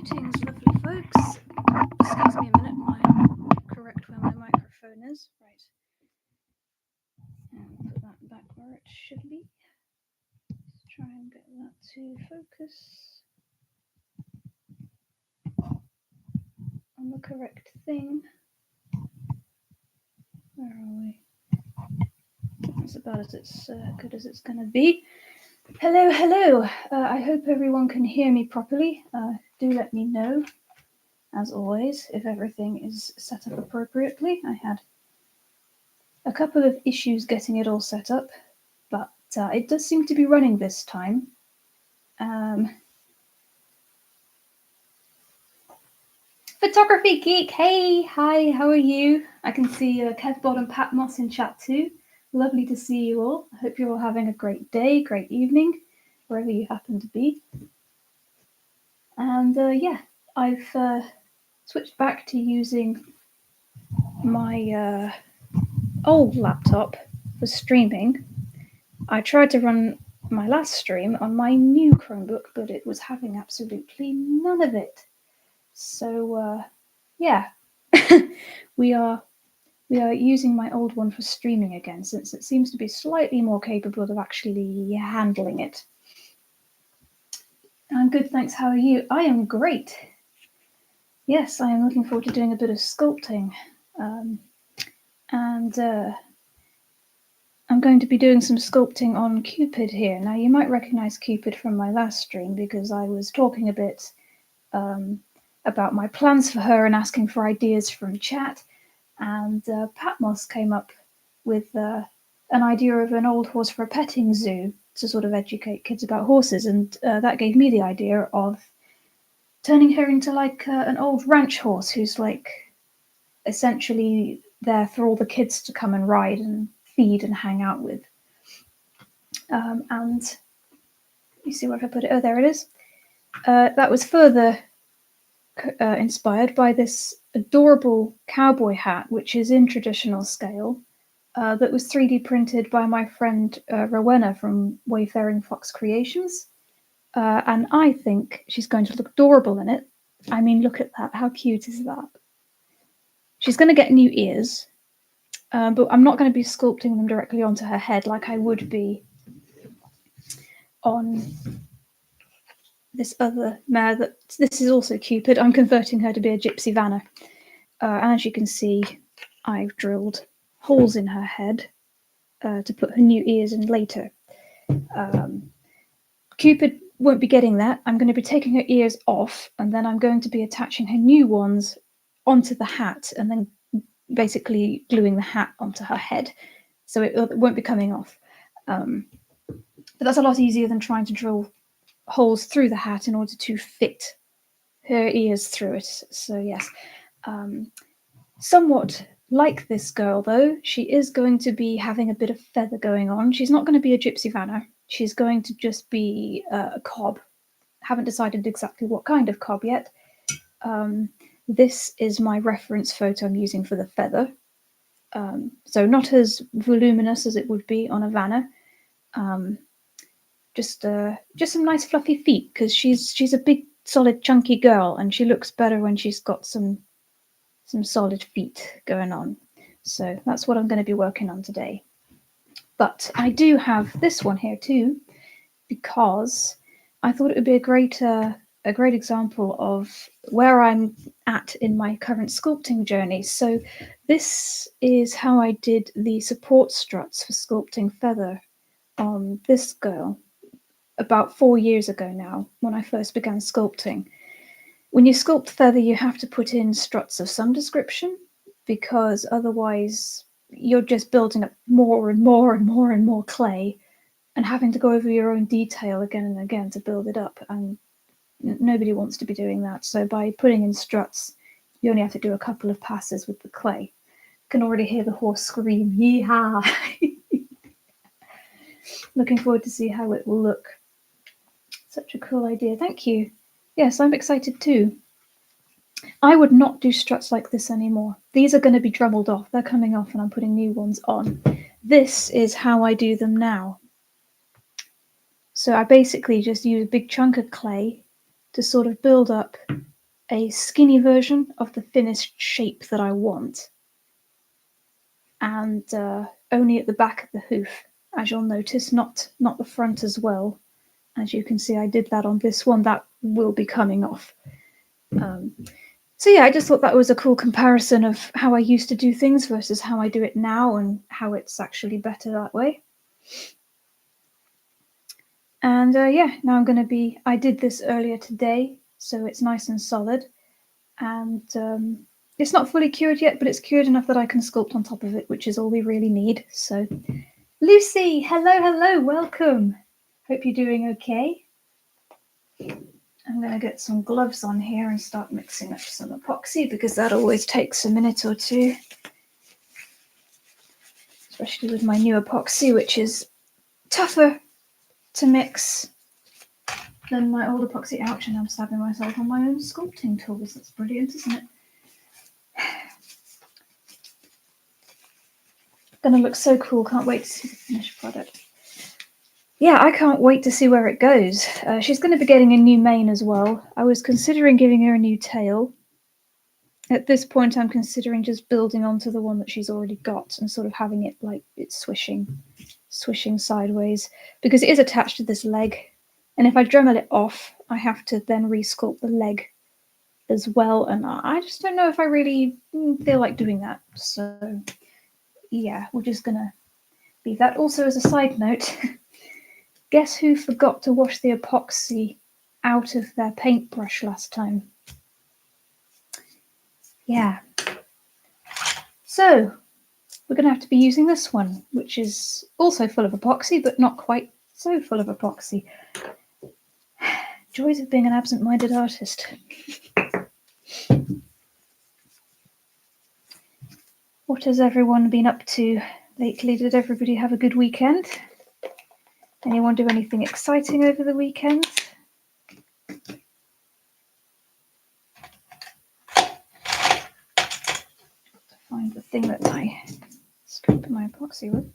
Greetings, lovely folks. Excuse me a minute, correct where my microphone is. Right. And put that back where it should be. Let's try and get that to focus on the correct thing. Where are we? That's about as good as it's going to be. Hello, hello. I hope everyone can hear me properly. Do let me know, as always, if everything is set up appropriately. I had a couple of issues getting it all set up, but it does seem to be running this time. Photography Geek, hey, hi, how are you? I can see Kevbot and Patmos in chat too. Lovely to see you all. I hope you're all having a great day, great evening, wherever you happen to be. And yeah, I've switched back to using my old laptop for streaming. I tried to run my last stream on my new Chromebook, but it was having absolutely none of it. So yeah, we are using my old one for streaming again, since it seems to be slightly more capable of actually handling it. I'm good, thanks. How are you? I am great. Yes, I am looking forward to doing a bit of sculpting. And I'm going to be doing some sculpting on Cupid here. Now, you might recognize Cupid from my last stream because I was talking a bit about my plans for her and asking for ideas from chat. And Patmos came up with an idea of an old horse for a petting zoo to sort of educate kids about horses. And that gave me the idea of turning her into like an old ranch horse who's like essentially there for all the kids to come and ride and feed and hang out with. And you see where I put it? Oh, there it is. That was further inspired by this adorable cowboy hat, which is in traditional scale, that was 3D printed by my friend Rowena from Wayfaring Fox Creations. And I think she's going to look adorable in it. I mean, look at that. How cute is that? She's going to get new ears, but I'm not going to be sculpting them directly onto her head like I would be on this other mare. This is also Cupid. I'm converting her to be a gypsy vanna. And as you can see, I've drilled holes in her head to put her new ears in later. Cupid won't be getting that. I'm going to be taking her ears off, and then I'm going to be attaching her new ones onto the hat and then basically gluing the hat onto her head. So it won't be coming off. But that's a lot easier than trying to drill holes through the hat in order to fit her ears through it. So yes, somewhat like this girl though, she is going to be having a bit of feather going on. She's not going to be a gypsy vanna. She's going to just be a cob. Haven't decided exactly what kind of cob yet. This is my reference photo I'm using for the feather. So not as voluminous as it would be on a vanna. Just some nice fluffy feet, because she's a big, solid, chunky girl, and she looks better when she's got some solid feet going on. So that's what I'm going to be working on today. But I do have this one here too, because I thought it would be a great example of where I'm at in my current sculpting journey. So this is how I did the support struts for sculpting feather on this girl about 4 years ago now, when I first began sculpting. When you sculpt feather, you have to put in struts of some description, because otherwise you're just building up more and more and more and more clay and having to go over your own detail again and again to build it up. And nobody wants to be doing that. So by putting in struts, you only have to do a couple of passes with the clay. You can already hear the horse scream, yeehaw! Looking forward to see how it will look. Such a cool idea. Thank you. Yes, I'm excited too. I would not do struts like this anymore. These are going to be dremelled off. They're coming off and I'm putting new ones on. This is how I do them now. So I basically just use a big chunk of clay to sort of build up a skinny version of the finished shape that I want, and only at the back of the hoof, as you'll notice, not the front as well. As you can see, I did that on this one. That will be coming off. So yeah, I just thought that was a cool comparison of how I used to do things versus how I do it now, and how it's actually better that way. And yeah, now I'm going to be, I did this earlier today, so it's nice and solid. And it's not fully cured yet, but it's cured enough that I can sculpt on top of it, which is all we really need. So, Lucy, hello, welcome. Hope you're doing okay. I'm going to get some gloves on here and start mixing up some epoxy, because that always takes a minute or two. Especially with my new epoxy, which is tougher to mix than my old epoxy. Ouch, and I'm stabbing myself on my own sculpting tools. That's brilliant, isn't it? Gonna look so cool. Can't wait to see the finished product. Yeah, I can't wait to see where it goes. She's going to be getting a new mane as well. I was considering giving her a new tail. At this point, I'm considering just building onto the one that she's already got and sort of having it like it's swishing sideways, because it is attached to this leg. And if I Dremel it off, I have to then resculpt the leg as well. And I just don't know if I really feel like doing that. So yeah, we're just going to leave that. Also, as a side note, guess who forgot to wash the epoxy out of their paintbrush last time? Yeah. So we're going to have to be using this one, which is also full of epoxy, but not quite so full of epoxy. Joys of being an absent-minded artist. What has everyone been up to lately? Did everybody have a good weekend? Anyone do anything exciting over the weekend? Find the thing that I scooped my epoxy with.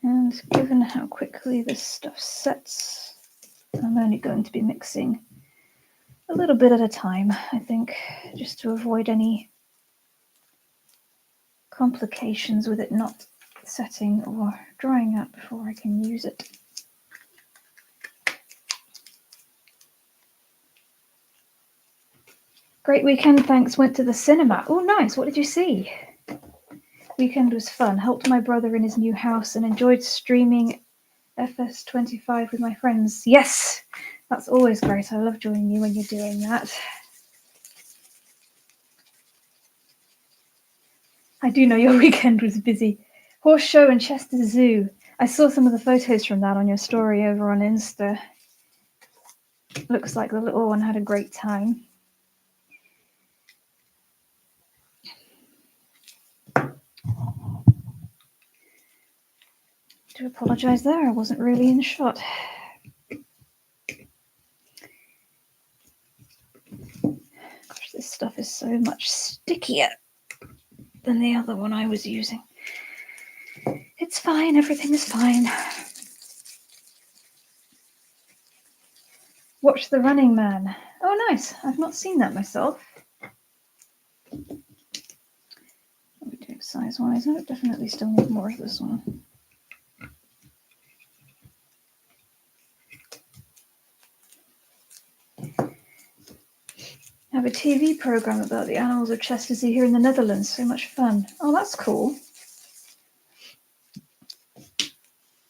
And given how quickly this stuff sets, I'm only going to be mixing a little bit at a time, I think, just to avoid any complications with it not setting or drying out before I can use it. Great weekend, thanks. Went to the cinema. Oh, nice. What did you see? Weekend was fun. Helped my brother in his new house and enjoyed streaming FS25 with my friends. Yes, that's always great. I love joining you when you're doing that. I do know your weekend was busy. Horse show and Chester Zoo. I saw some of the photos from that on your story over on Insta. Looks like the little one had a great time. I do apologise there, I wasn't really in shot. Gosh, this stuff is so much stickier than the other one I was using. It's fine, everything is fine. Watch The Running Man. Oh, nice. I've not seen that myself. What are we doing size-wise? I definitely still need more of this one. I have a TV program about the animals of Chester Zoo here in the Netherlands. So much fun. Oh, that's cool.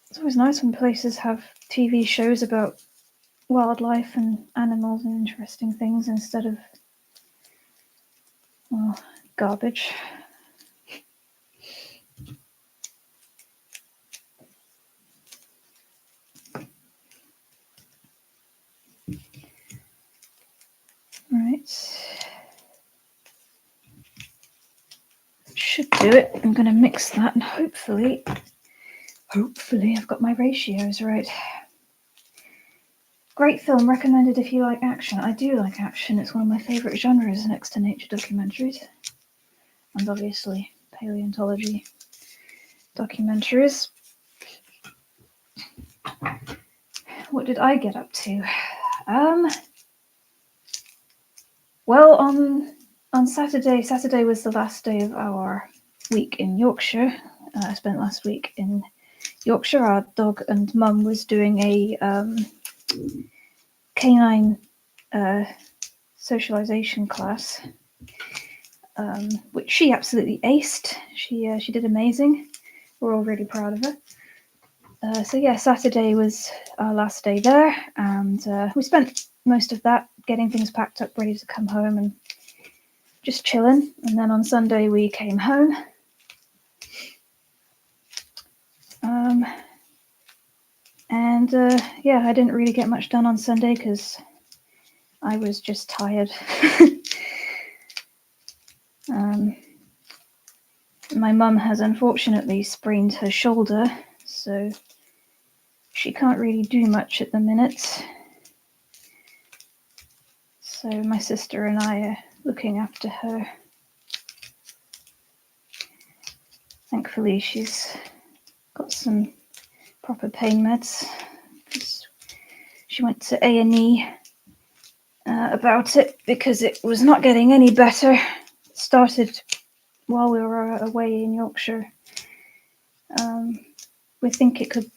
It's always nice when places have TV shows about wildlife and animals and interesting things instead of, well, garbage. Right. Should do it. I'm going to mix that and hopefully I've got my ratios right. Great film, recommended if you like action. I do like action. It's one of my favourite genres next to nature documentaries. And obviously paleontology documentaries. What did I get up to? Well, on Saturday was the last day of our week in Yorkshire. I spent last week in Yorkshire. Our dog and mum was doing a canine socialization class, which she absolutely aced. She did amazing. We're all really proud of her. So yeah, Saturday was our last day there, and we spent most of that getting things packed up, ready to come home and just chilling. And then on Sunday we came home. And yeah, I didn't really get much done on Sunday because I was just tired. My mum has unfortunately sprained her shoulder, so she can't really do much at the minute. So my sister and I are looking after her. Thankfully, she's got some proper pain meds. She went to A&E about it because it was not getting any better. It started while we were away in Yorkshire. We think it could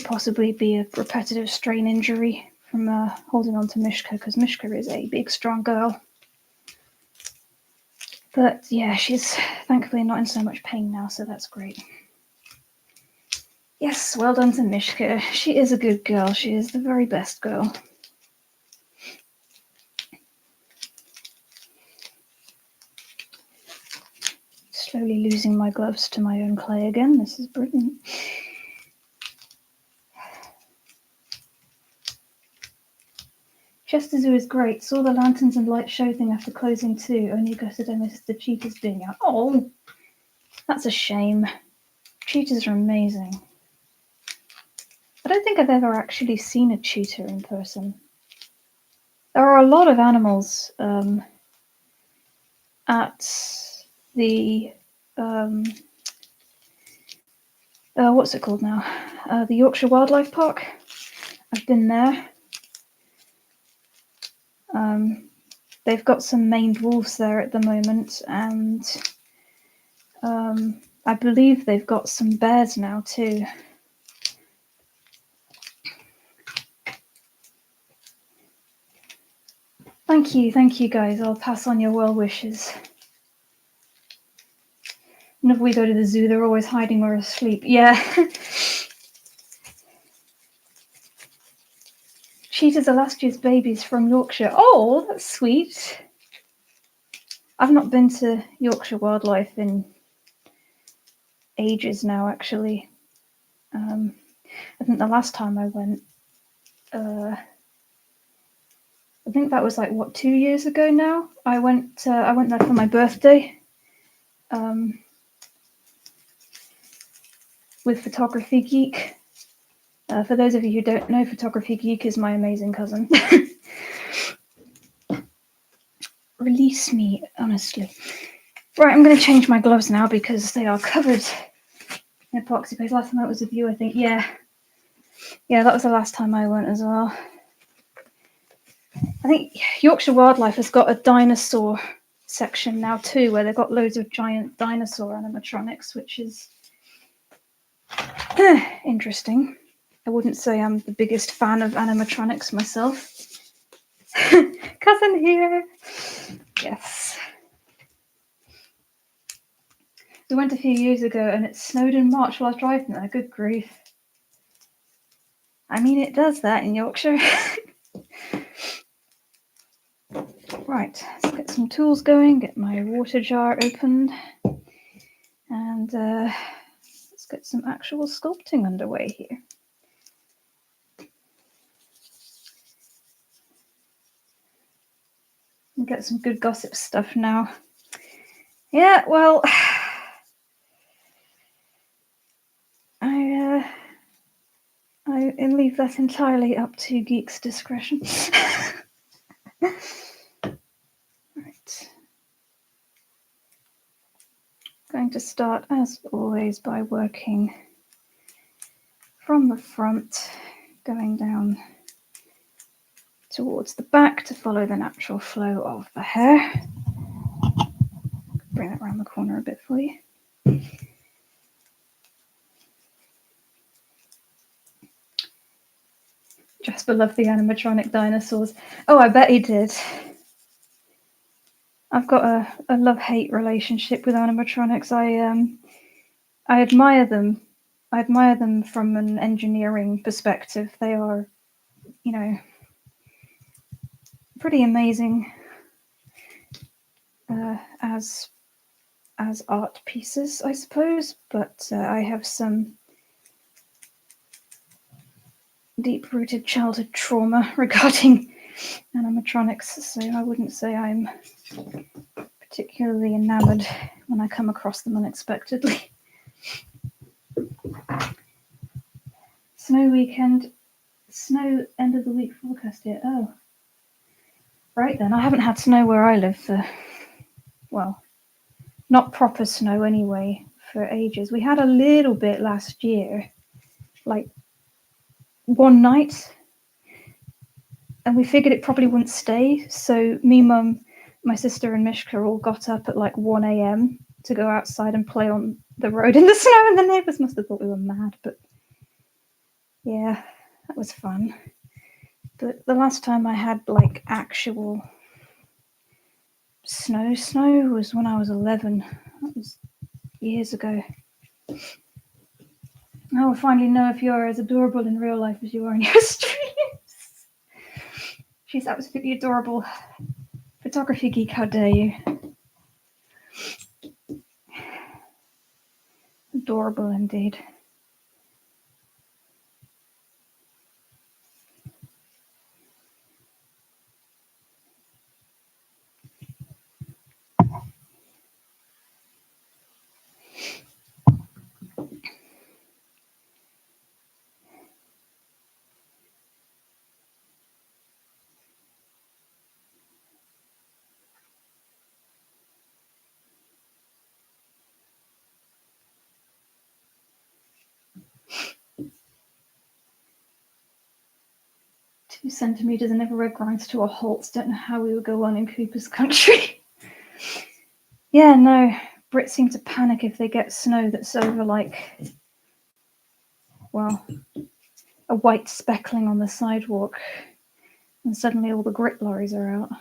possibly be a repetitive strain injury from holding on to Mishka, because Mishka is a big, strong girl. But yeah, she's thankfully not in so much pain now, so that's great. Yes, well done to Mishka. She is a good girl. She is the very best girl. Slowly losing my gloves to my own clay again. This is brilliant. Chester Zoo is great. Saw the lanterns and light show thing after closing too. Only gutted I missed the cheetahs being out. Oh, that's a shame. Cheetahs are amazing. I don't think I've ever actually seen a cheetah in person. There are a lot of animals at the what's it called now? The Yorkshire Wildlife Park. I've been there. They've got some maned wolves there at the moment, and I believe they've got some bears now too. Thank you guys. I'll pass on your well wishes. Whenever we go to the zoo, they're always hiding or asleep. Yeah. Cheetahs are last year's babies from Yorkshire. Oh, that's sweet. I've not been to Yorkshire Wildlife in ages now, actually. I think the last time I went, I think that was like, what, 2 years ago now? I went there for my birthday. With Photography Geek. For those of you who don't know, Photography Geek is my amazing cousin. Release me, honestly. Right, I'm going to change my gloves now because they are covered in epoxy paste. Last time I was with you, I think. Yeah, that was the last time I went as well. I think Yorkshire Wildlife has got a dinosaur section now too, where they've got loads of giant dinosaur animatronics, which is interesting. I wouldn't say I'm the biggest fan of animatronics myself. Cousin here. Yes. We went a few years ago and it snowed in March while I was driving there. Good grief. I mean, it does that in Yorkshire. Right, let's get some tools going, get my water jar opened, and let's get some actual sculpting underway here. And get some good gossip stuff now. Yeah, well, I leave that entirely up to geeks' discretion. Right. Going to start, as always, by working from the front, going down towards the back to follow the natural flow of the hair. Bring that around the corner a bit for you. Jasper loved the animatronic dinosaurs. Oh, I bet he did. I've got a love-hate relationship with animatronics. I admire them. I admire them from an engineering perspective. They are, you know, pretty amazing as art pieces, I suppose. But I have some deep-rooted childhood trauma regarding animatronics, so I wouldn't say I'm particularly enamored when I come across them unexpectedly. Snow weekend, snow end of the week forecast yet? Oh, right then. I haven't had snow where I live for, well, not proper snow anyway, for ages. We had a little bit last year, like one night, and we figured it probably wouldn't stay. So me, Mum, my sister and Mishka all got up at like 1 a.m. to go outside and play on the road in the snow, and the neighbours must have thought we were mad, but yeah, that was fun. But the last time I had like actual snow was when I was 11. That was years ago. I will finally know if you're as adorable in real life as you are in your streams. She's absolutely adorable. Photography geek, how dare you? Adorable indeed. Two centimetres and never grinds to a halt. Don't know how we would go on in Cooper's country. Yeah, no. Brits seem to panic if they get snow that's over like, well, a white speckling on the sidewalk, and suddenly all the grit lorries are out.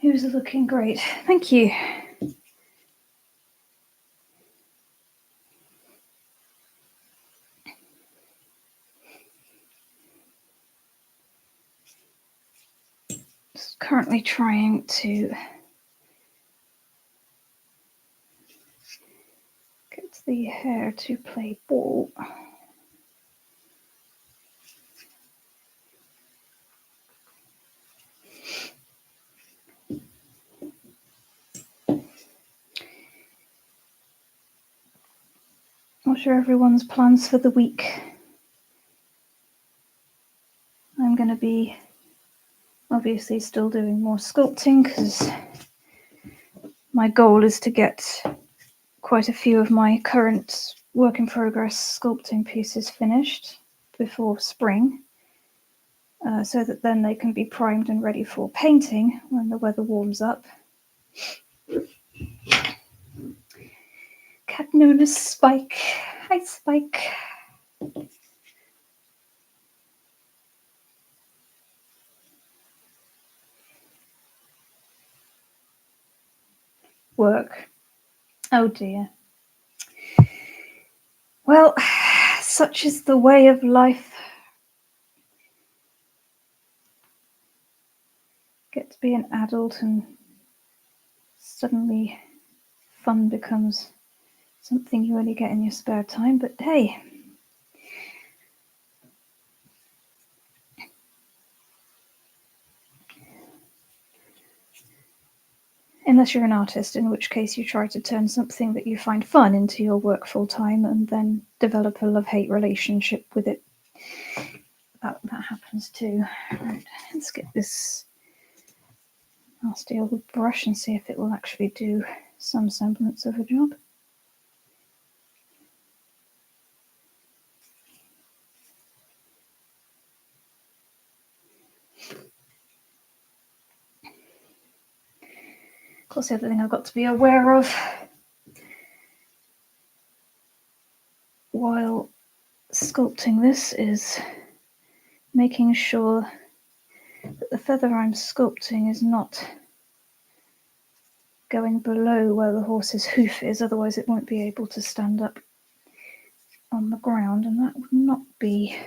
Who's looking great? Thank you. Just currently trying to get the hair to play ball. What are everyone's plans for the week? I'm going to be obviously still doing more sculpting because my goal is to get quite a few of my current work in progress sculpting pieces finished before spring, so that then they can be primed and ready for painting when the weather warms up. Cat known as Spike. Hi, Spike. Work. Oh dear. Well, such is the way of life. Get to be an adult and suddenly fun becomes something you only get in your spare time, but hey. Unless you're an artist, in which case you try to turn something that you find fun into your work full time and then develop a love-hate relationship with it. That happens too. Right, let's get this nasty old brush and see if it will actually do some semblance of a job. Of course, the other thing I've got to be aware of while sculpting this is making sure that the feather I'm sculpting is not going below where the horse's hoof is, otherwise it won't be able to stand up on the ground, and that would not be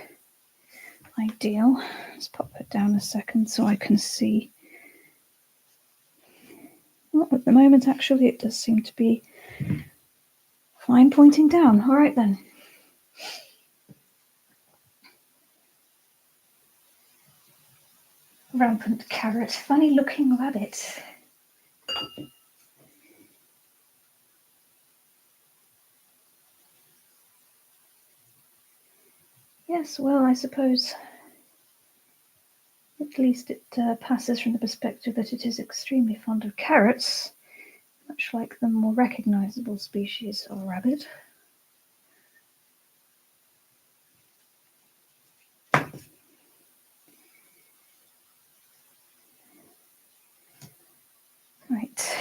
ideal. Let's pop it down a second so I can see. Well, at the moment, actually, it does seem to be fine pointing down. All right then. Rampant carrot, funny looking rabbit. Yes, well, I suppose at least it passes from the perspective that it is extremely fond of carrots, much like the more recognizable species of rabbit. Right.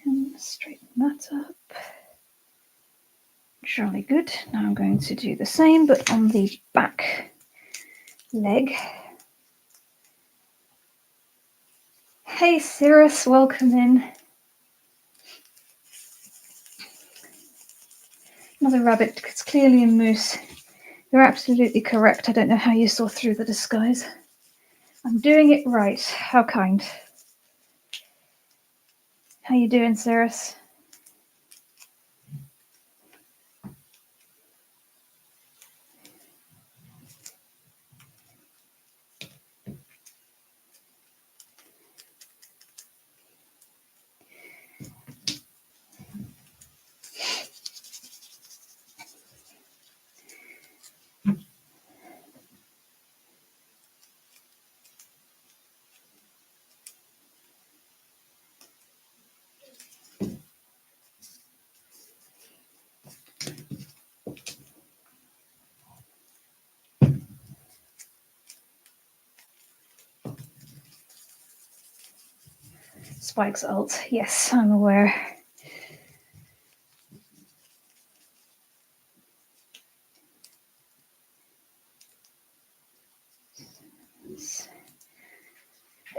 Can straighten that up. Jolly good. Now I'm going to do the same, but on the back leg. Hey Cirrus, welcome in. Another rabbit, it's clearly a moose. You're absolutely correct. I don't know how you saw through the disguise. I'm doing it right. How kind. How you doing, Cirrus? Spike's ult. Yes, I'm aware.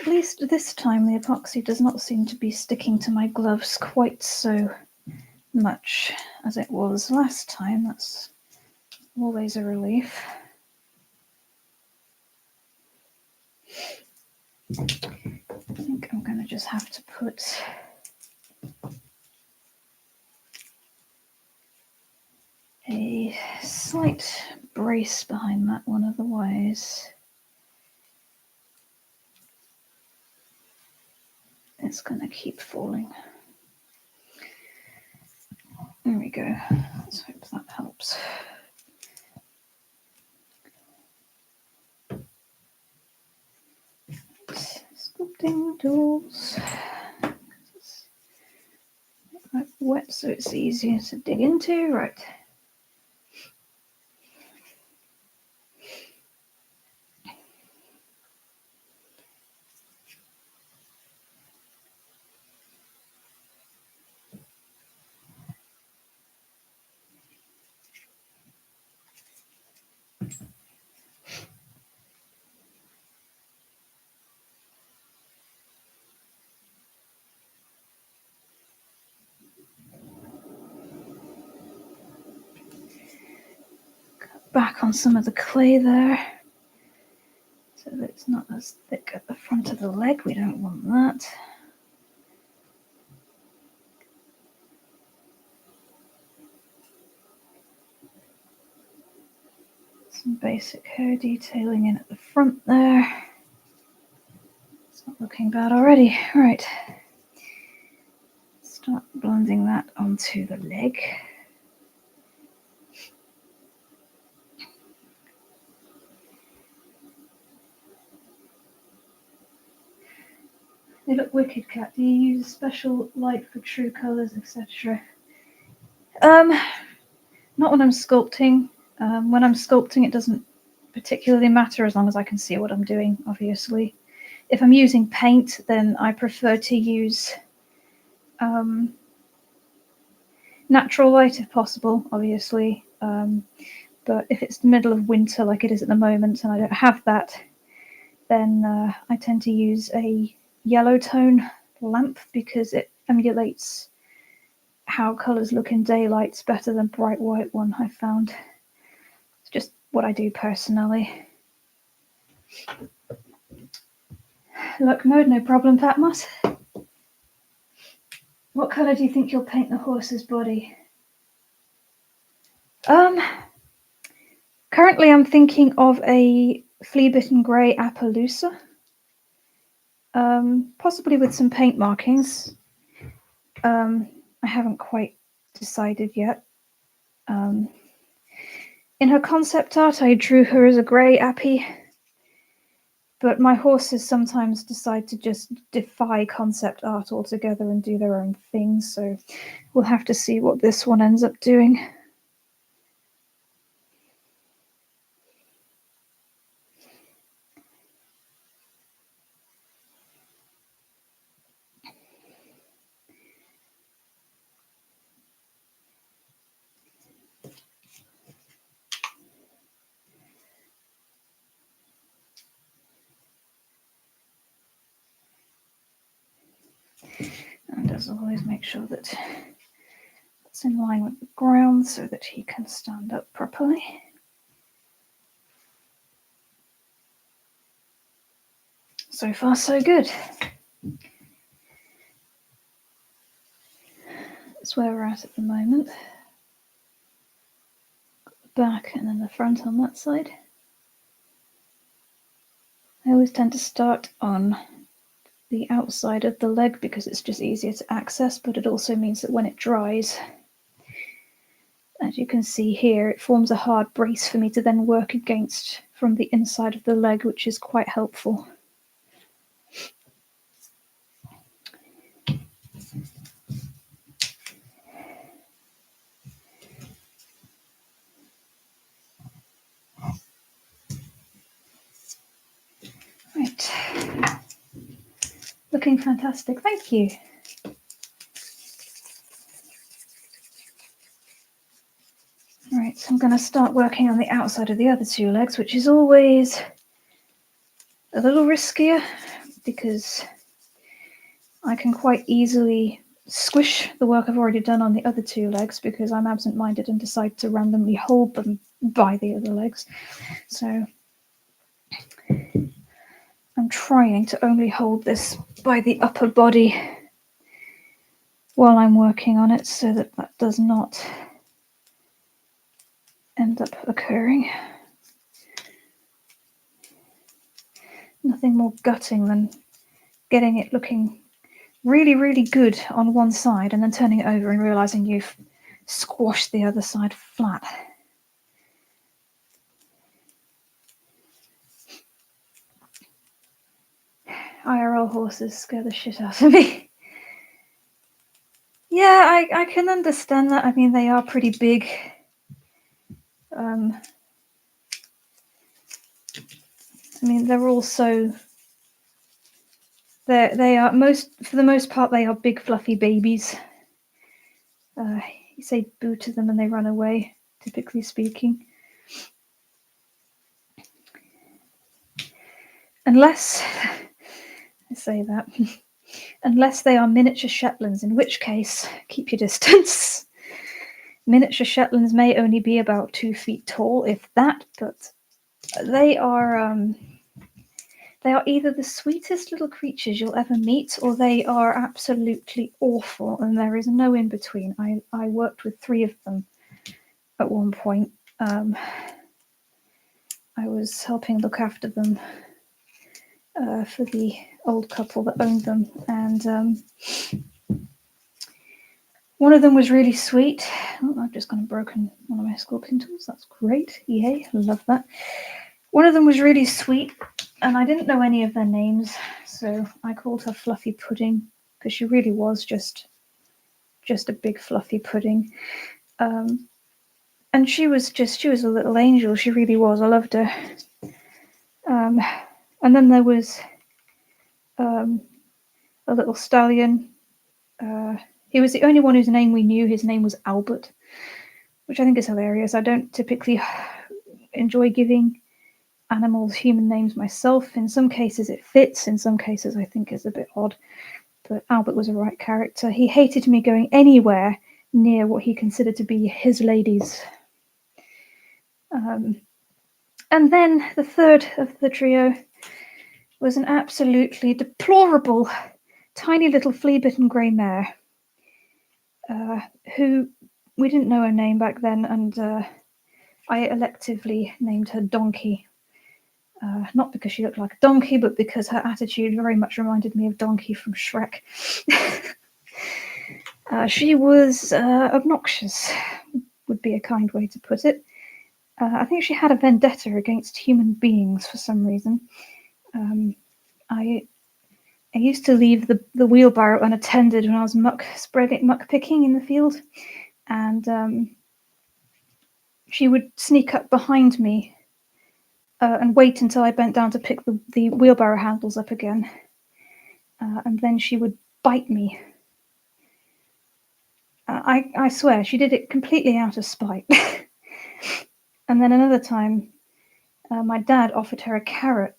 At least this time the epoxy does not seem to be sticking to my gloves quite so much as it was last time. That's always a relief. I think I'm going to just have to put a slight brace behind that one, otherwise it's going to keep falling. There we go. Let's hope that helps. Sculpting tools. Make that wet so it's easier to dig into. Right. back on some of the clay there so that it's not as thick at the front of the leg. We don't want that. Some basic hair detailing in at the front there. It's not looking bad already. Right. Start blending that onto the leg. They look wicked, Kat. Do you use a special light for true colours, etc.? Not when I'm sculpting. When I'm sculpting, it doesn't particularly matter as long as I can see what I'm doing, obviously. If I'm using paint, then I prefer to use natural light if possible, obviously. But if it's the middle of winter like it is at the moment and I don't have that, then I tend to use a yellow tone lamp because it emulates how colours look in daylight better than bright white one, I found. It's just what I do personally. Look mode, no problem, Patmos. What colour do you think you'll paint the horse's body? Currently I'm thinking of a flea-bitten grey Appaloosa. Possibly with some paint markings. I haven't quite decided yet. In her concept art, I drew her as a grey Appy, but my horses sometimes decide to just defy concept art altogether and do their own thing, so we'll have to see what this one ends up doing. And as always, make sure that it's in line with the ground so that he can stand up properly. So far, so good. That's where we're at the moment. Got the back and then the front on that side. I always tend to start on the outside of the leg because it's just easier to access, but it also means that when it dries, as you can see here, it forms a hard brace for me to then work against from the inside of the leg, which is quite helpful. Right. Looking fantastic, thank you. Right, so I'm going to start working on the outside of the other two legs, which is always a little riskier because I can quite easily squish the work I've already done on the other two legs because I'm absent-minded and decide to randomly hold them by the other legs. So I'm trying to only hold this by the upper body while I'm working on it so that that does not end up occurring. Nothing more gutting than getting it looking really, really good on one side and then turning it over and realizing you've squashed the other side flat. IRL horses scare the shit out of me. Yeah, I can understand that. I mean, they are pretty big. I mean, they're also they are for the most part they are big fluffy babies. You say boo to them and they run away, typically speaking. Unless I say that. Unless they are miniature Shetlands, in which case keep your distance. Miniature Shetlands may only be about 2 feet tall, if that, but they are either the sweetest little creatures you'll ever meet, or they are absolutely awful, and there is no in between. I worked with 3 of them at one point. I was helping look after them for the old couple that owned them, and one of them was really sweet. Oh, I've just gone and broken one of my sculpting tools. That's great. Yay, love that. One of them was really sweet, and I didn't know any of their names, so I called her Fluffy Pudding, because she really was just a big fluffy pudding. And she was a little angel. She really was. I loved her. And then there was a little stallion. He was the only one whose name we knew. His name was Albert, which I think is hilarious. I don't typically enjoy giving animals human names myself. In some cases it fits, in some cases I think it's a bit odd. But Albert was a right character. He hated me going anywhere near what he considered to be his ladies. And then the third of the trio was an absolutely deplorable, tiny little flea-bitten grey mare, who we didn't know her name back then, and I electively named her Donkey. Not because she looked like a donkey, but because her attitude very much reminded me of Donkey from Shrek. She was obnoxious, would be a kind way to put it. I think she had a vendetta against human beings for some reason. I used to leave the wheelbarrow unattended when I was muck picking in the field, and she would sneak up behind me and wait until I bent down to pick the wheelbarrow handles up again, and then she would bite me. I swear she did it completely out of spite. And then another time, my dad offered her a carrot,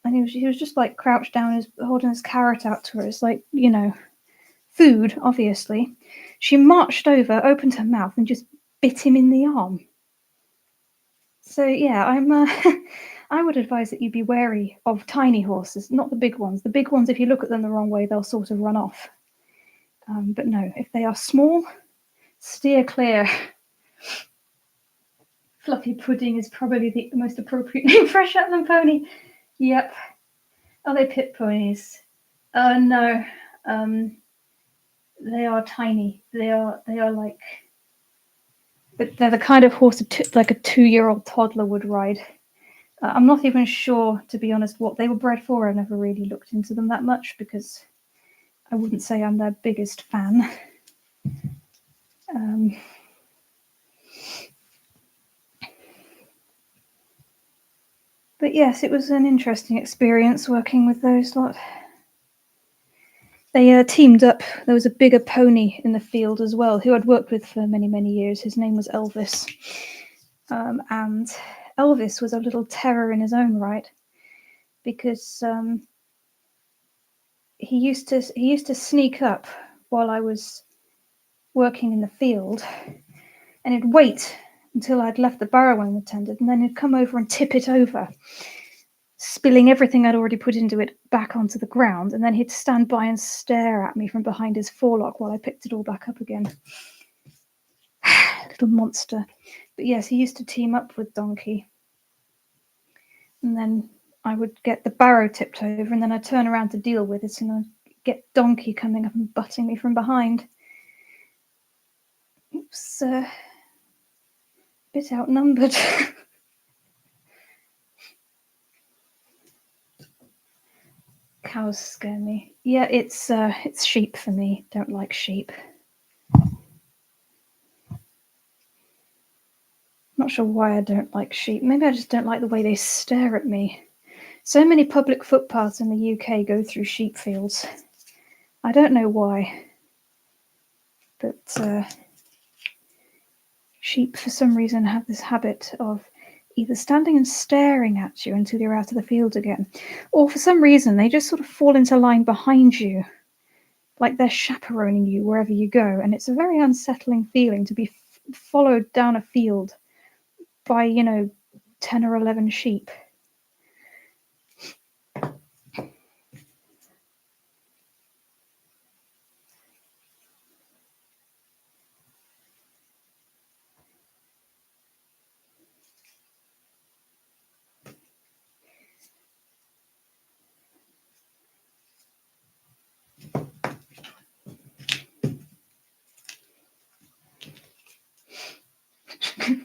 and he was just like crouched down, holding his carrot out to her. It's like, food, obviously. She marched over, opened her mouth, and just bit him in the arm. So yeah, I would advise that you be wary of tiny horses, not the big ones. The big ones, if you look at them the wrong way, they'll sort of run off. But no, if they are small, steer clear. Fluffy Pudding is probably the most appropriate name for a Shetland pony. Yep. Are they pit ponies? No. They are tiny. They are like, but they're the kind of horse like a 2-year-old toddler would ride. I'm not even sure, to be honest, what they were bred for. I never really looked into them that much because I wouldn't say I'm their biggest fan. But yes, it was an interesting experience working with those lot. They teamed up. There was a bigger pony in the field as well, who I'd worked with for many, many years. His name was Elvis. And Elvis was a little terror in his own right, because he used to sneak up while I was working in the field, and he'd wait until I'd left the barrow unattended, and then he'd come over and tip it over, spilling everything I'd already put into it back onto the ground, and then he'd stand by and stare at me from behind his forelock while I picked it all back up again. Little monster. But yes, he used to team up with Donkey, and then I would get the barrow tipped over, and then I'd turn around to deal with it, and I'd get Donkey coming up and butting me from behind. Oops, a bit outnumbered. Cows scare me. Yeah, it's sheep for me. Don't like sheep. Not sure why I don't like sheep. Maybe I just don't like the way they stare at me. So many public footpaths in the UK go through sheep fields. I don't know why, but sheep for some reason have this habit of either standing and staring at you until you're out of the field again, or for some reason they just sort of fall into line behind you, like they're chaperoning you wherever you go, and it's a very unsettling feeling to be followed down a field by, 10 or 11 sheep.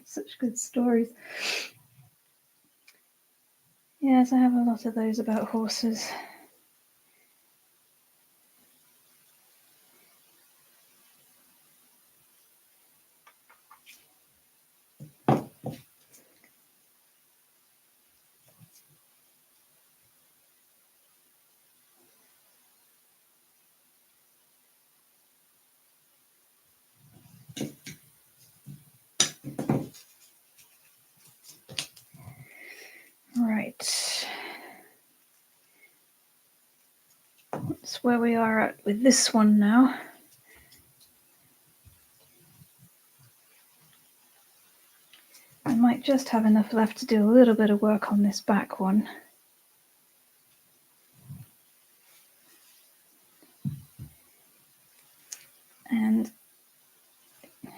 Such good stories. Yes, I have a lot of those about horses. Right. That's where we are at with this one now. I might just have enough left to do a little bit of work on this back one. And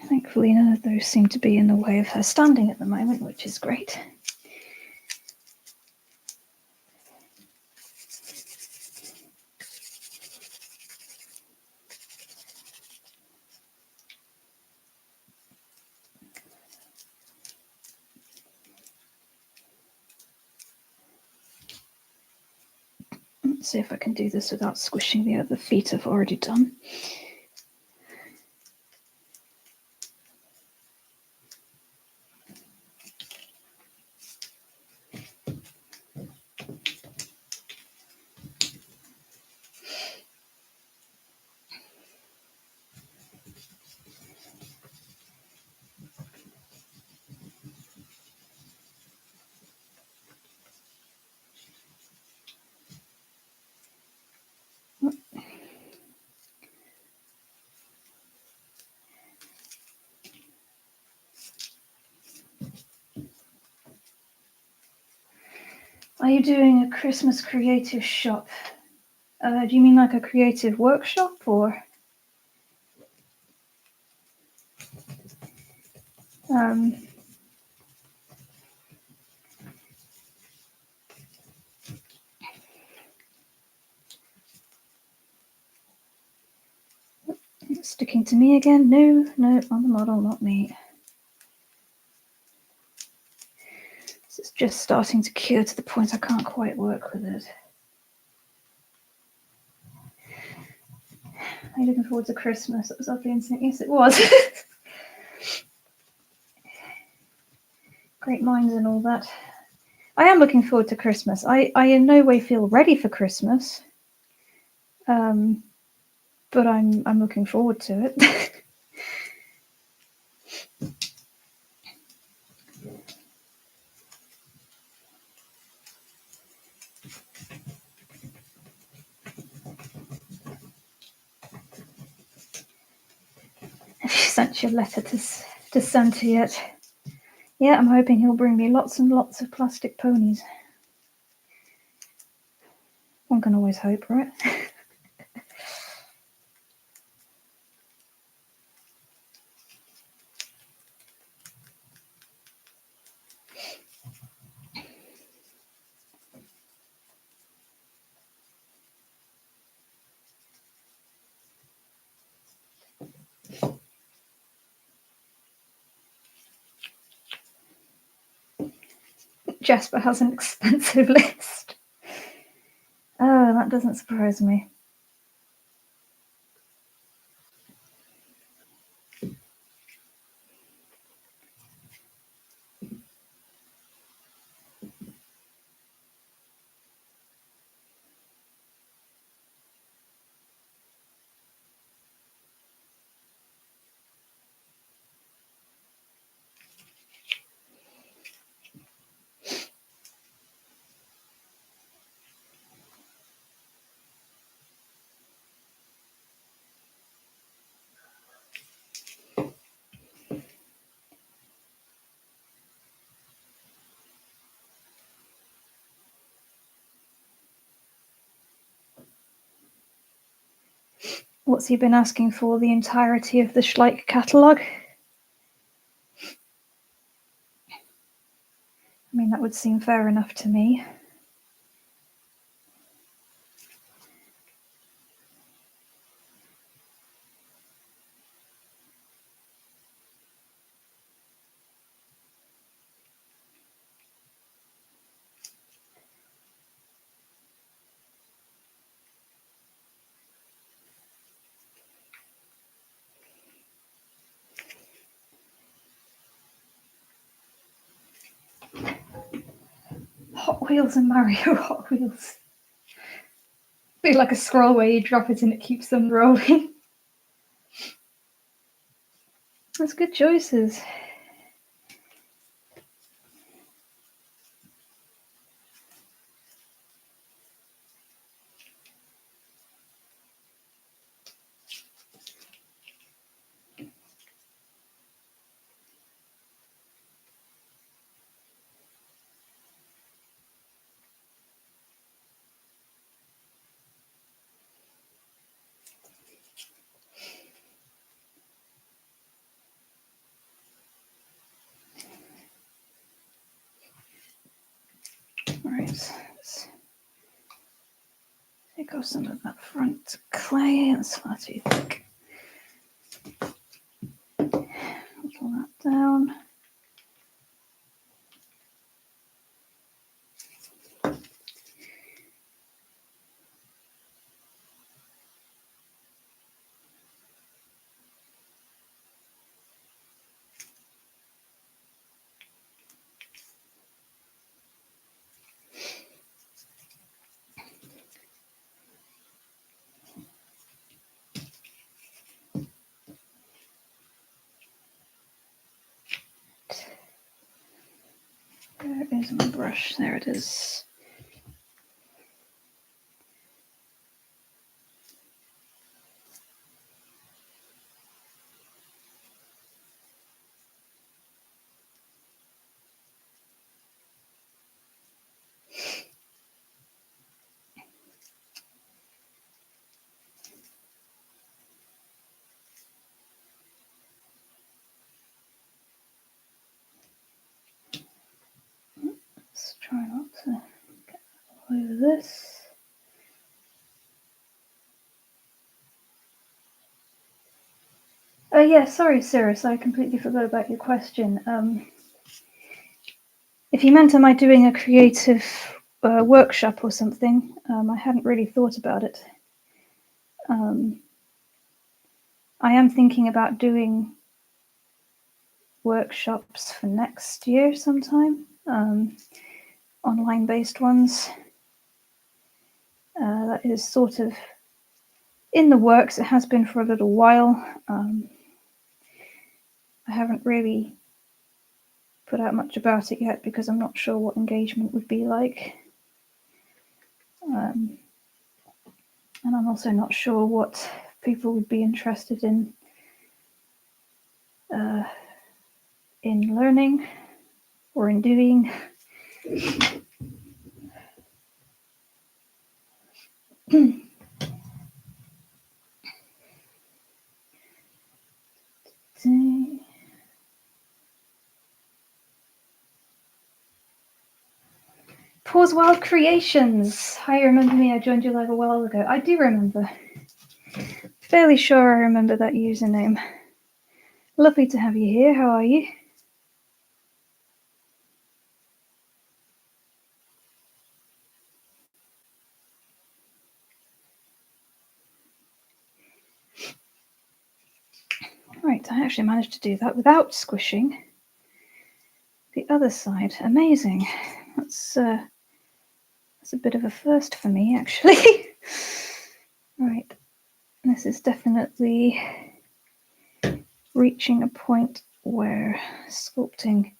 thankfully none of those seem to be in the way of her standing at the moment, which is great. Let's see if I can do this without squishing the other feet I've already done. Are you doing a Christmas creative shop? Do you mean like a creative workshop, or? Sticking to me again? No, on the model, not me. This is just starting to cure to the point I can't quite work with it. Are you looking forward to Christmas? That was oddly instant. Yes, it was. Great minds and all that. I am looking forward to Christmas. I in no way feel ready for Christmas, but I'm looking forward to it. Have you sent your letter to Santa yet? Yeah, I'm hoping he'll bring me lots and lots of plastic ponies. One can always hope, right? Jasper has an expensive list. Oh, that doesn't surprise me. What's he been asking for? The entirety of the Schleich catalogue? I mean, that would seem fair enough to me. Hot Wheels and Mario Hot Wheels. Be like a scroll where you drop it and it keeps them rolling. That's good choices. Alright, let's take off some of that front clay. That's far too thick. Pull that down. Where is my brush? There it is. Let's try not to get all over this. Oh yeah, sorry, Cirrus, I completely forgot about your question. If you meant, am I doing a creative workshop or something? I hadn't really thought about it. I am thinking about doing workshops for next year sometime, online-based ones. That is sort of in the works. It has been for a little while. I haven't really put out much about it yet because I'm not sure what engagement would be like. And I'm also not sure what people would be interested in learning or in doing. Pause Wild Creations. Hi, you remember me? I joined your live a while ago. I do remember. Fairly sure I remember that username. Lovely to have you here. How are you? Right, I actually managed to do that without squishing the other side. Amazing. That's a bit of a first for me, actually. Right, this is definitely reaching a point where sculpting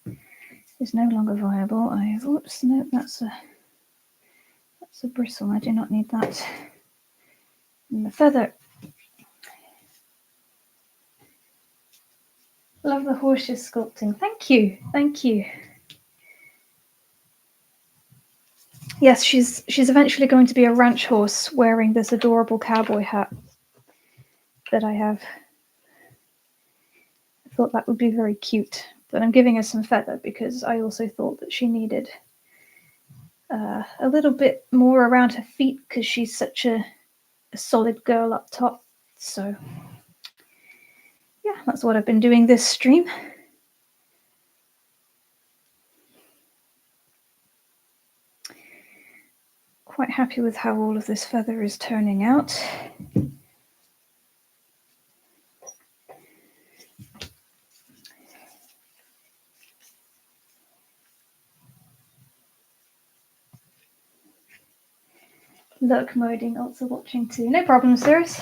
is no longer viable. Oops, no, that's a bristle. I do not need that. And the feather. Love the horses sculpting. Thank you. Thank you. Yes, she's eventually going to be a ranch horse wearing this adorable cowboy hat. that I have. I thought that would be very cute, but I'm giving her some feather because I also thought that she needed a little bit more around her feet because she's such a solid girl up top. So yeah, that's what I've been doing this stream. Quite happy with how all of this feather is turning out. Look, Moding also watching too. No problem, sirs.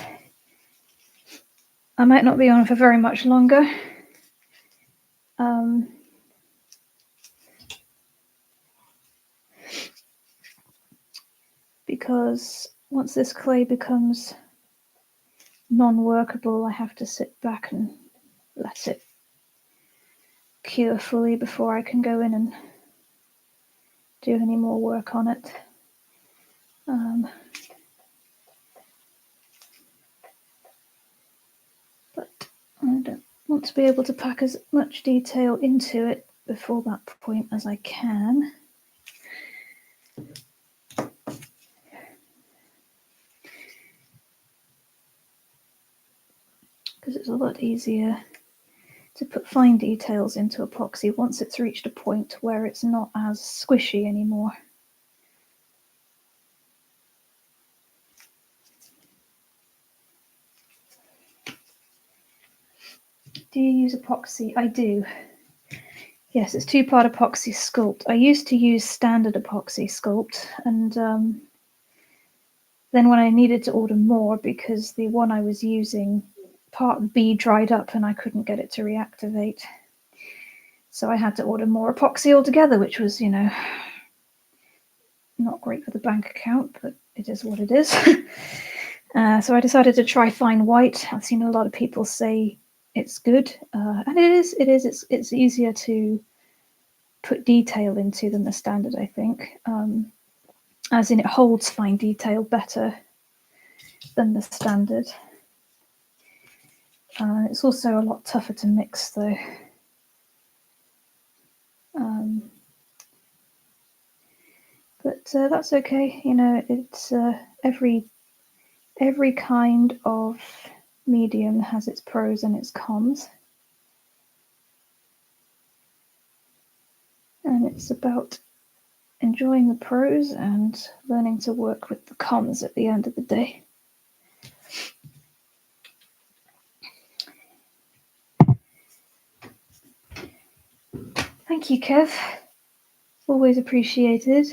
I might not be on for very much longer. Because once this clay becomes non-workable, I have to sit back and let it cure fully before I can go in and do any more work on it. But I don't want to be able to pack as much detail into it before that point as I can. Because it's a lot easier to put fine details into epoxy once it's reached a point where it's not as squishy anymore. Do you use epoxy? I do. Yes, it's two-part epoxy sculpt. I used to use standard epoxy sculpt, and then when I needed to order more because the one I was using, part B dried up and I couldn't get it to reactivate. So I had to order more epoxy altogether, which was, you know, not great for the bank account, but it is what it is. So I decided to try fine white. I've seen a lot of people say it's good, and it is. It's easier to put detail into than the standard, I think. As in, it holds fine detail better than the standard. It's also a lot tougher to mix, though. But that's okay. You know, it's every kind of medium has its pros and its cons. And it's about enjoying the pros and learning to work with the cons at the end of the day. Thank you, Kev. Always appreciated.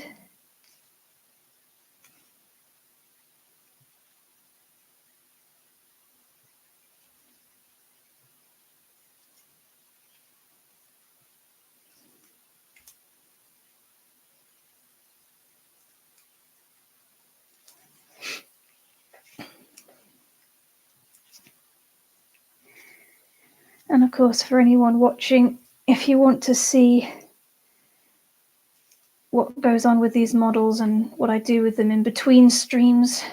And of course, for anyone watching, if you want to see what goes on with these models and what I do with them in between streams,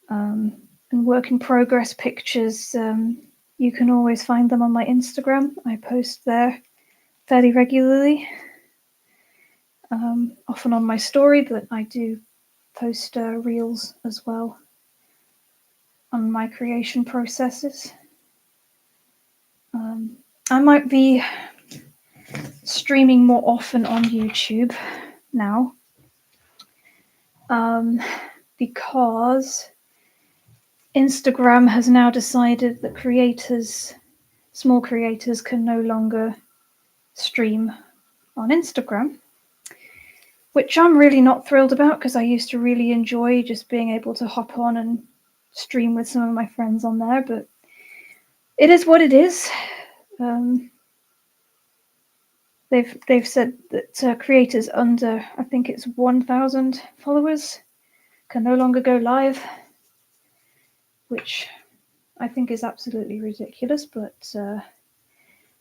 and work in progress pictures, you can always find them on my Instagram. I post there fairly regularly, often on my story, but I do post reels as well on my creation processes. I might be streaming more often on YouTube now, because Instagram has now decided that small creators can no longer stream on Instagram, which I'm really not thrilled about because I used to really enjoy just being able to hop on and stream with some of my friends on there, but it is what it is. They've said that creators under, I think it's 1,000 followers, can no longer go live, which I think is absolutely ridiculous, but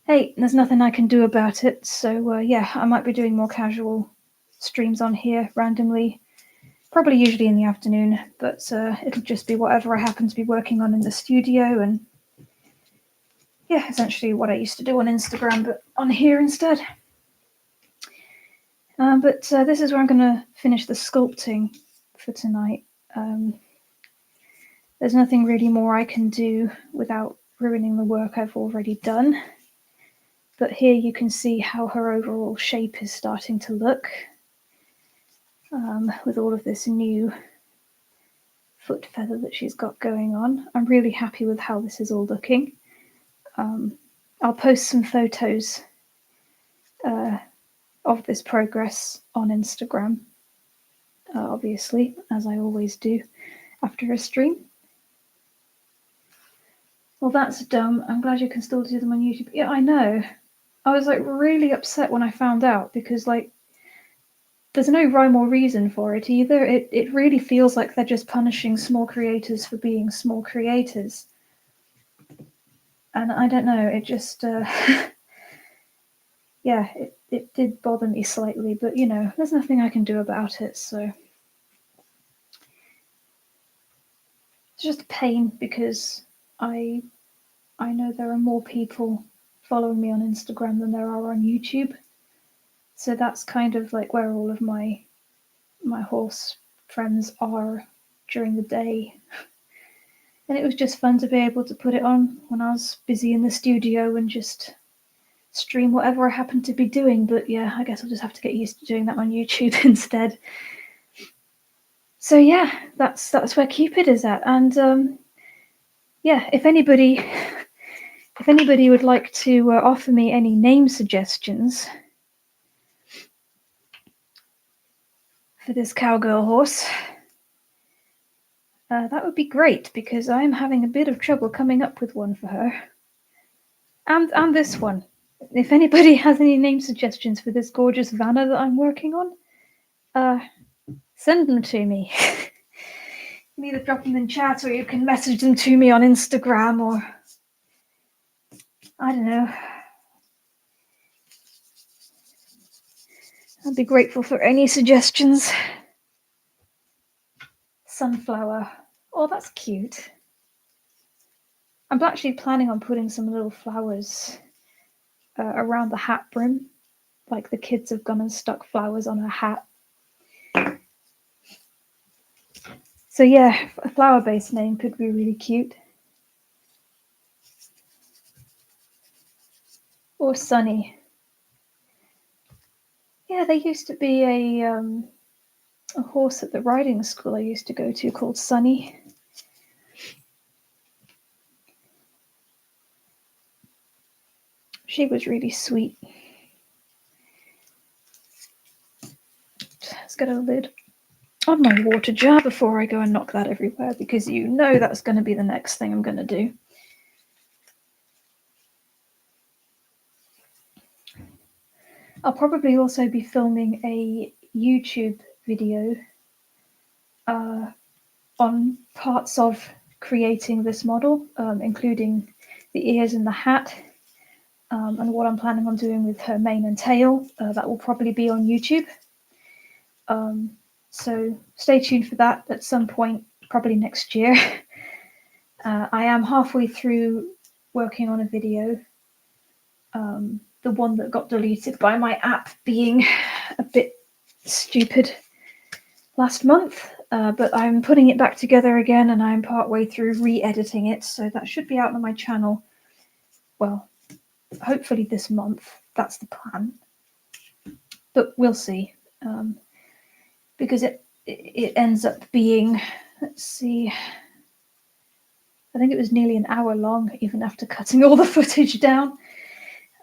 hey, there's nothing I can do about it. So yeah, I might be doing more casual streams on here randomly, probably usually in the afternoon, but it'll just be whatever I happen to be working on in the studio, and yeah, essentially what I used to do on Instagram, but on here instead. But this is where I'm going to finish the sculpting for tonight. There's nothing really more I can do without ruining the work I've already done. But here you can see how her overall shape is starting to look, with all of this new foot feather that she's got going on. I'm really happy with how this is all looking. I'll post some photos of this progress on Instagram, obviously, as I always do after a stream. Well, that's dumb. I'm glad you can still do them on YouTube. Yeah, I know. I was like really upset when I found out, because like there's no rhyme or reason for it either. It really feels like they're just punishing small creators for being small creators. And I don't know, it just yeah, it did bother me slightly, but you know, there's nothing I can do about it, so it's just a pain, because I know there are more people following me on Instagram than there are on YouTube. So that's kind of like where all of my horse friends are during the day. And it was just fun to be able to put it on when I was busy in the studio and just stream whatever I happened to be doing. But yeah, I guess I'll just have to get used to doing that on YouTube instead. So yeah, that's where Cupid is at. And yeah, if anybody would like to offer me any name suggestions for this cowgirl horse, that would be great, because I'm having a bit of trouble coming up with one for her. And this one. If anybody has any name suggestions for this gorgeous Vanna that I'm working on, send them to me. You can either drop them in chat, or you can message them to me on Instagram, or I don't know. I'd be grateful for any suggestions. Sunflower. Oh, that's cute. I'm actually planning on putting some little flowers around the hat brim. Like the kids have gone and stuck flowers on her hat. So yeah, a flower-based name could be really cute. Or Sunny. Yeah, there used to be a horse at the riding school I used to go to called Sunny. She was really sweet. Let's get a lid on my water jar before I go and knock that everywhere, because you know that's going to be the next thing I'm going to do. I'll probably also be filming a YouTube video on parts of creating this model, including the ears and the hat, and what I'm planning on doing with her mane and tail. That will probably be on YouTube. So stay tuned for that at some point, probably next year. I am halfway through working on a video, the one that got deleted by my app being a bit stupid last month, but I'm putting it back together again, and I'm partway through re-editing it, so that should be out on my channel, well, hopefully this month. That's the plan, but we'll see, because it ends up being, let's see, I think it was nearly an hour long, even after cutting all the footage down.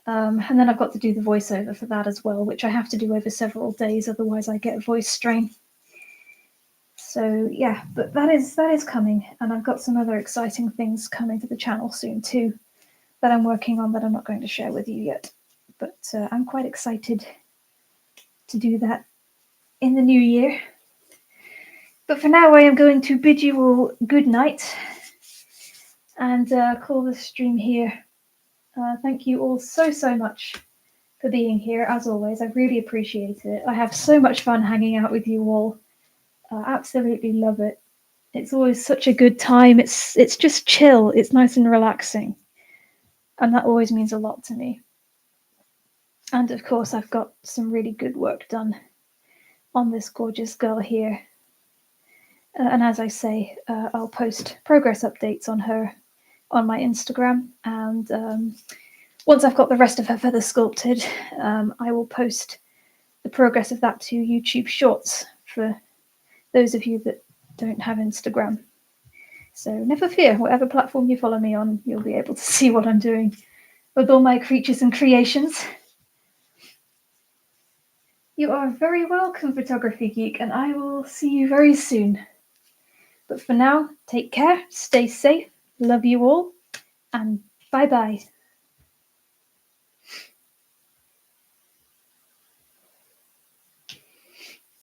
And then I've got to do the voiceover for that as well, which I have to do over several days, otherwise I get a voice strain. So yeah, but that is coming, and I've got some other exciting things coming to the channel soon too, that I'm working on, that I'm not going to share with you yet. But I'm quite excited to do that in the new year. But for now, I am going to bid you all good night and call the stream here. Thank you all so much for being here, as always. I really appreciate it. I have so much fun hanging out with you all. I absolutely love it. It's always such a good time. It's just chill. It's nice and relaxing. And that always means a lot to me. And of course, I've got some really good work done on this gorgeous girl here. And as I say, I'll post progress updates on her on my Instagram. And once I've got the rest of her feathers sculpted, I will post the progress of that to YouTube Shorts for those of you that don't have Instagram. So never fear, whatever platform you follow me on, you'll be able to see what I'm doing with all my creatures and creations. You are very welcome, Photography Geek, and I will see you very soon. But for now, take care, stay safe, love you all, and bye-bye.